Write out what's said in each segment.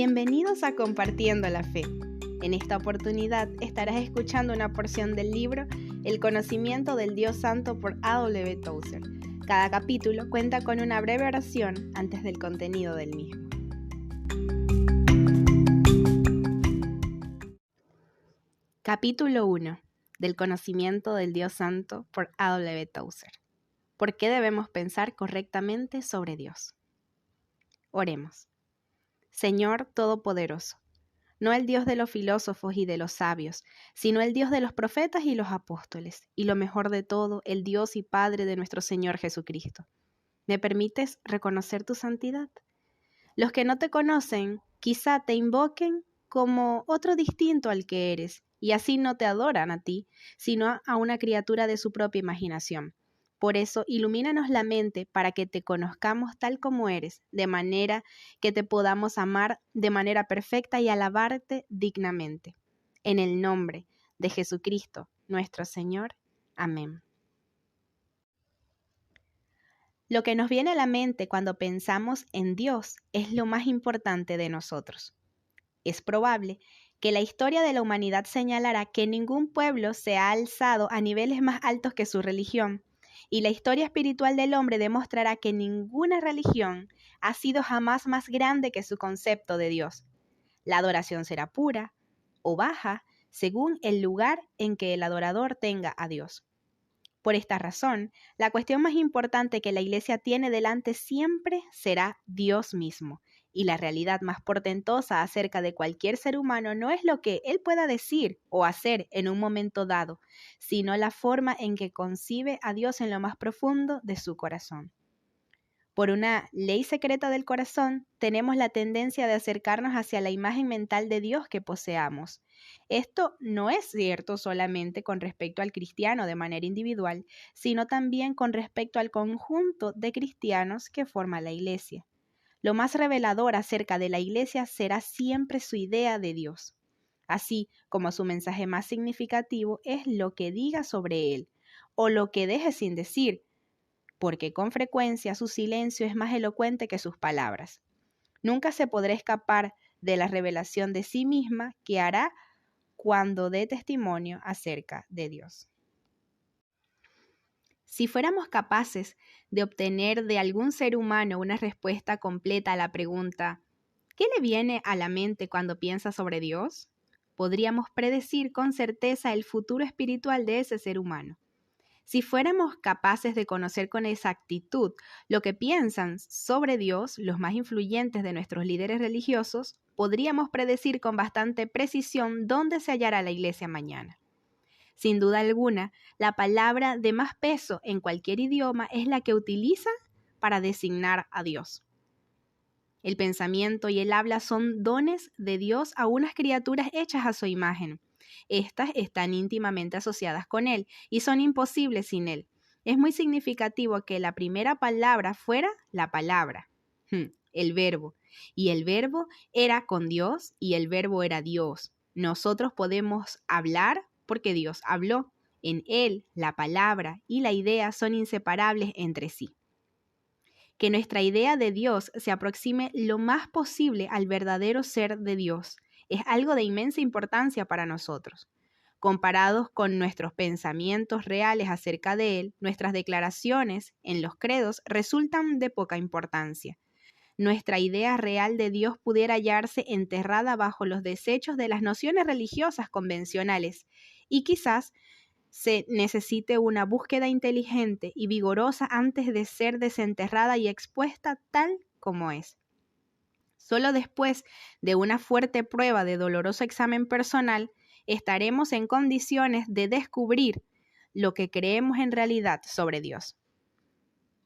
Bienvenidos a Compartiendo la Fe. En esta oportunidad estarás escuchando una porción del libro El conocimiento del Dios Santo por A.W. Tozer. Cada capítulo cuenta con una breve oración antes del contenido del mismo. Capítulo 1. Del conocimiento del Dios Santo por A.W. Tozer. ¿Por qué debemos pensar correctamente sobre Dios? Oremos. Señor Todopoderoso, no el Dios de los filósofos y de los sabios, sino el Dios de los profetas y los apóstoles, y lo mejor de todo, el Dios y Padre de nuestro Señor Jesucristo. ¿Me permites reconocer tu santidad? Los que no te conocen quizá te invoquen como otro distinto al que eres, y así no te adoran a ti, sino a una criatura de su propia imaginación. Por eso, ilumínanos la mente para que te conozcamos tal como eres, de manera que te podamos amar de manera perfecta y alabarte dignamente. En el nombre de Jesucristo, nuestro Señor. Amén. Lo que nos viene a la mente cuando pensamos en Dios es lo más importante de nosotros. Es probable que la historia de la humanidad señalará que ningún pueblo se ha alzado a niveles más altos que su religión, y la historia espiritual del hombre demostrará que ninguna religión ha sido jamás más grande que su concepto de Dios. La adoración será pura o baja según el lugar en que el adorador tenga a Dios. Por esta razón, la cuestión más importante que la Iglesia tiene delante siempre será Dios mismo, y la realidad más portentosa acerca de cualquier ser humano no es lo que él pueda decir o hacer en un momento dado, sino la forma en que concibe a Dios en lo más profundo de su corazón. Por una ley secreta del corazón, tenemos la tendencia de acercarnos hacia la imagen mental de Dios que poseamos. Esto no es cierto solamente con respecto al cristiano de manera individual, sino también con respecto al conjunto de cristianos que forma la Iglesia. Lo más revelador acerca de la Iglesia será siempre su idea de Dios, así como su mensaje más significativo es lo que diga sobre Él, o lo que deje sin decir, porque con frecuencia su silencio es más elocuente que sus palabras. Nunca se podrá escapar de la revelación de sí misma que hará cuando dé testimonio acerca de Dios. Si fuéramos capaces de obtener de algún ser humano una respuesta completa a la pregunta ¿qué le viene a la mente cuando piensa sobre Dios?, podríamos predecir con certeza el futuro espiritual de ese ser humano. Si fuéramos capaces de conocer con exactitud lo que piensan sobre Dios los más influyentes de nuestros líderes religiosos, podríamos predecir con bastante precisión dónde se hallará la Iglesia mañana. Sin duda alguna, la palabra de más peso en cualquier idioma es la que utilizan para designar a Dios. El pensamiento y el habla son dones de Dios a unas criaturas hechas a su imagen. Estas están íntimamente asociadas con Él y son imposibles sin Él. Es muy significativo que la primera palabra fuera la palabra, el verbo. Y el verbo era con Dios y el verbo era Dios. Nosotros podemos hablar porque Dios habló. En Él, la palabra y la idea son inseparables entre sí. Que nuestra idea de Dios se aproxime lo más posible al verdadero ser de Dios es algo de inmensa importancia para nosotros. Comparados con nuestros pensamientos reales acerca de Él, nuestras declaraciones en los credos resultan de poca importancia. Nuestra idea real de Dios pudiera hallarse enterrada bajo los desechos de las nociones religiosas convencionales y quizás se necesite una búsqueda inteligente y vigorosa antes de ser desenterrada y expuesta tal como es. Solo después de una fuerte prueba de doloroso examen personal, estaremos en condiciones de descubrir lo que creemos en realidad sobre Dios.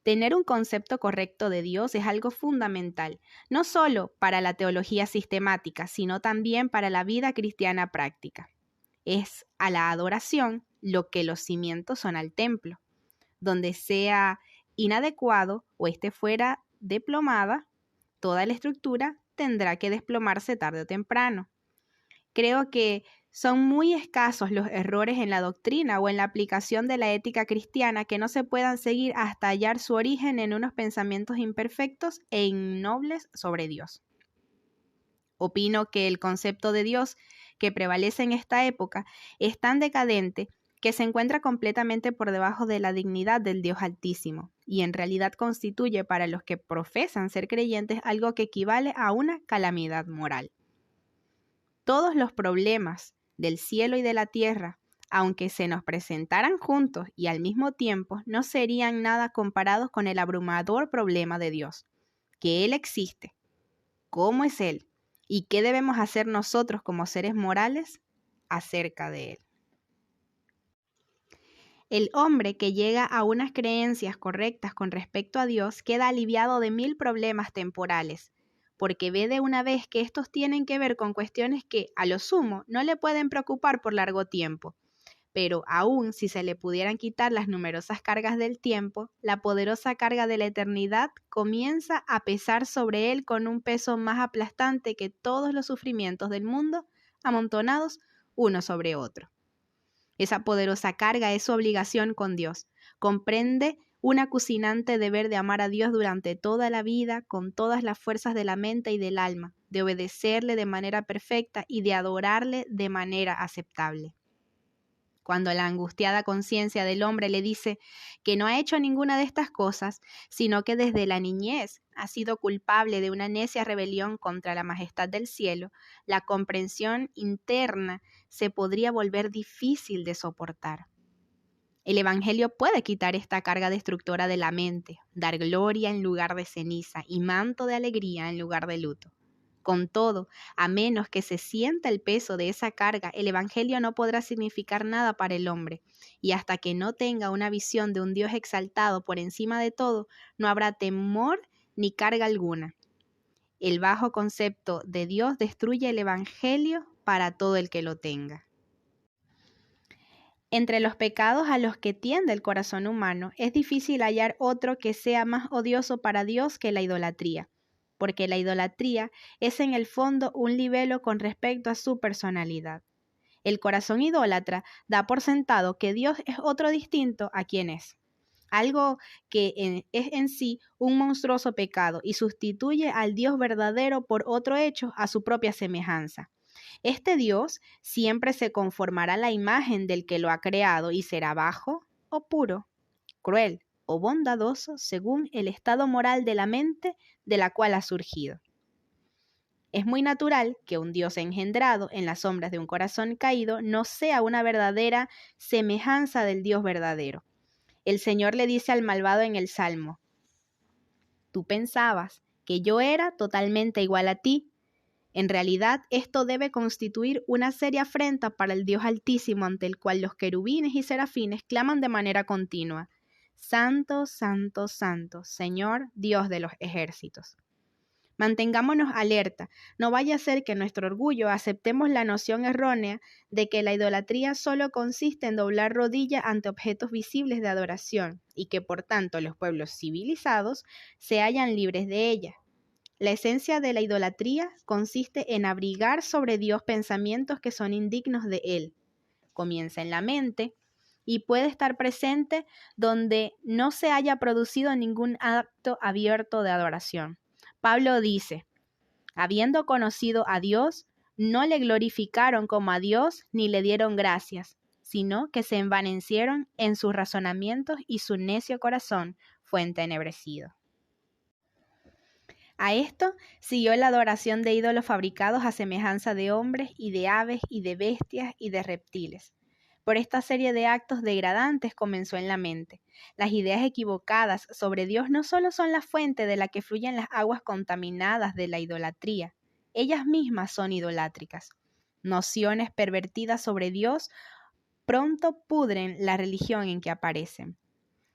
Tener un concepto correcto de Dios es algo fundamental, no solo para la teología sistemática, sino también para la vida cristiana práctica. Es a la adoración lo que los cimientos son al templo. Donde sea inadecuado o esté fuera desplomada, toda la estructura tendrá que desplomarse tarde o temprano. Creo que son muy escasos los errores en la doctrina o en la aplicación de la ética cristiana que no se puedan seguir hasta hallar su origen en unos pensamientos imperfectos e innobles sobre Dios. Opino que el concepto de Dios que prevalece en esta época es tan decadente que se encuentra completamente por debajo de la dignidad del Dios Altísimo, y en realidad constituye para los que profesan ser creyentes algo que equivale a una calamidad moral. Todos los problemas del cielo y de la tierra, aunque se nos presentaran juntos y al mismo tiempo, no serían nada comparados con el abrumador problema de Dios, que Él existe, cómo es Él y qué debemos hacer nosotros como seres morales acerca de Él. El hombre que llega a unas creencias correctas con respecto a Dios queda aliviado de 1000 problemas temporales, porque ve de una vez que estos tienen que ver con cuestiones que, a lo sumo, no le pueden preocupar por largo tiempo. Pero aún si se le pudieran quitar las numerosas cargas del tiempo, la poderosa carga de la eternidad comienza a pesar sobre él con un peso más aplastante que todos los sufrimientos del mundo amontonados uno sobre otro. Esa poderosa carga es su obligación con Dios. Comprende un acucinante deber de amar a Dios durante toda la vida, con todas las fuerzas de la mente y del alma, de obedecerle de manera perfecta y de adorarle de manera aceptable. Cuando la angustiada conciencia del hombre le dice que no ha hecho ninguna de estas cosas, sino que desde la niñez ha sido culpable de una necia rebelión contra la majestad del cielo, la comprensión interna se podría volver difícil de soportar. El Evangelio puede quitar esta carga destructora de la mente, dar gloria en lugar de ceniza y manto de alegría en lugar de luto. Con todo, a menos que se sienta el peso de esa carga, el Evangelio no podrá significar nada para el hombre, y hasta que no tenga una visión de un Dios exaltado por encima de todo, no habrá temor ni carga alguna. El bajo concepto de Dios destruye el Evangelio para todo el que lo tenga. Entre los pecados a los que tiende el corazón humano, es difícil hallar otro que sea más odioso para Dios que la idolatría, porque la idolatría es en el fondo un libelo con respecto a su personalidad. El corazón idólatra da por sentado que Dios es otro distinto a quien es, algo que es en sí un monstruoso pecado y sustituye al Dios verdadero por otro hecho a su propia semejanza. Este Dios siempre se conformará a la imagen del que lo ha creado y será bajo o puro, cruel o bondadoso según el estado moral de la mente de la cual ha surgido. Es muy natural que un Dios engendrado en las sombras de un corazón caído no sea una verdadera semejanza del Dios verdadero. El Señor le dice al malvado en el Salmo: tú pensabas que yo era totalmente igual a ti. En realidad, esto debe constituir una seria afrenta para el Dios Altísimo, ante el cual los querubines y serafines claman de manera continua: Santo, Santo, Santo, Señor, Dios de los ejércitos. Mantengámonos alerta, no vaya a ser que en nuestro orgullo aceptemos la noción errónea de que la idolatría solo consiste en doblar rodilla ante objetos visibles de adoración y que por tanto los pueblos civilizados se hallan libres de ella. La esencia de la idolatría consiste en abrigar sobre Dios pensamientos que son indignos de Él. Comienza en la mente y puede estar presente donde no se haya producido ningún acto abierto de adoración. Pablo dice: habiendo conocido a Dios, no le glorificaron como a Dios ni le dieron gracias, sino que se envanecieron en sus razonamientos y su necio corazón fue entenebrecido. A esto siguió la adoración de ídolos fabricados a semejanza de hombres y de aves y de bestias y de reptiles. Por esta serie de actos degradantes comenzó en la mente. Las ideas equivocadas sobre Dios no solo son la fuente de la que fluyen las aguas contaminadas de la idolatría, ellas mismas son idolátricas. Nociones pervertidas sobre Dios pronto pudren la religión en que aparecen.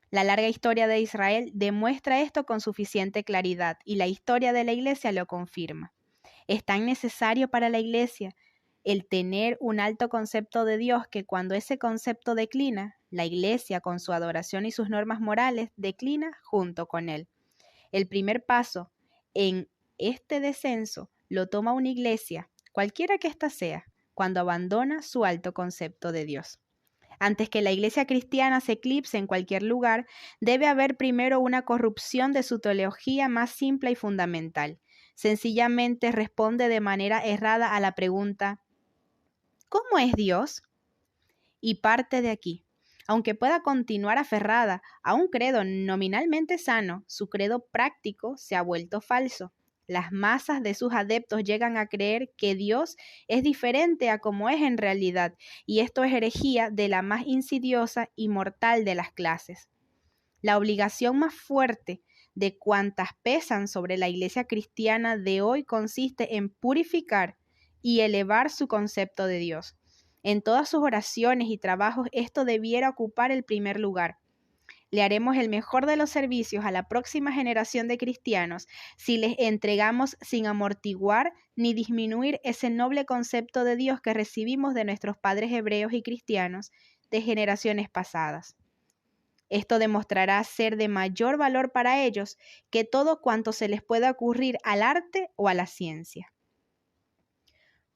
La larga historia de Israel demuestra esto con suficiente claridad y la historia de la Iglesia lo confirma. Es tan necesario para la Iglesia el tener un alto concepto de Dios que cuando ese concepto declina, la Iglesia con su adoración y sus normas morales declina junto con él. El primer paso en este descenso lo toma una Iglesia, cualquiera que ésta sea, cuando abandona su alto concepto de Dios. Antes que la Iglesia cristiana se eclipse en cualquier lugar, debe haber primero una corrupción de su teología más simple y fundamental. Sencillamente responde de manera errada a la pregunta, ¿cómo es Dios? Y parte de aquí. Aunque pueda continuar aferrada a un credo nominalmente sano, su credo práctico se ha vuelto falso. Las masas de sus adeptos llegan a creer que Dios es diferente a como es en realidad, y esto es herejía de la más insidiosa y mortal de las clases. La obligación más fuerte de cuantas pesan sobre la Iglesia cristiana de hoy consiste en purificar y elevar su concepto de Dios. En todas sus oraciones y trabajos esto debiera ocupar el primer lugar. Le haremos el mejor de los servicios a la próxima generación de cristianos si les entregamos sin amortiguar ni disminuir ese noble concepto de Dios que recibimos de nuestros padres hebreos y cristianos de generaciones pasadas. Esto demostrará ser de mayor valor para ellos que todo cuanto se les pueda ocurrir al arte o a la ciencia.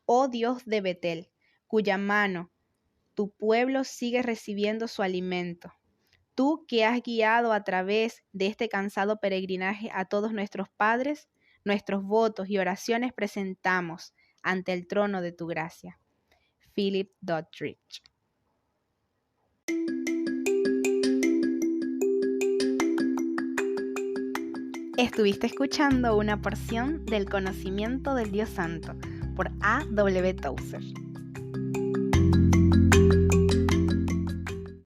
Oh Dios de Betel, cuya mano tu pueblo sigue recibiendo su alimento. Tú que has guiado a través de este cansado peregrinaje a todos nuestros padres, nuestros votos y oraciones presentamos ante el trono de tu gracia. Philip Doddridge. Estuviste escuchando una porción del conocimiento del Dios Santo por A. W. Tozer.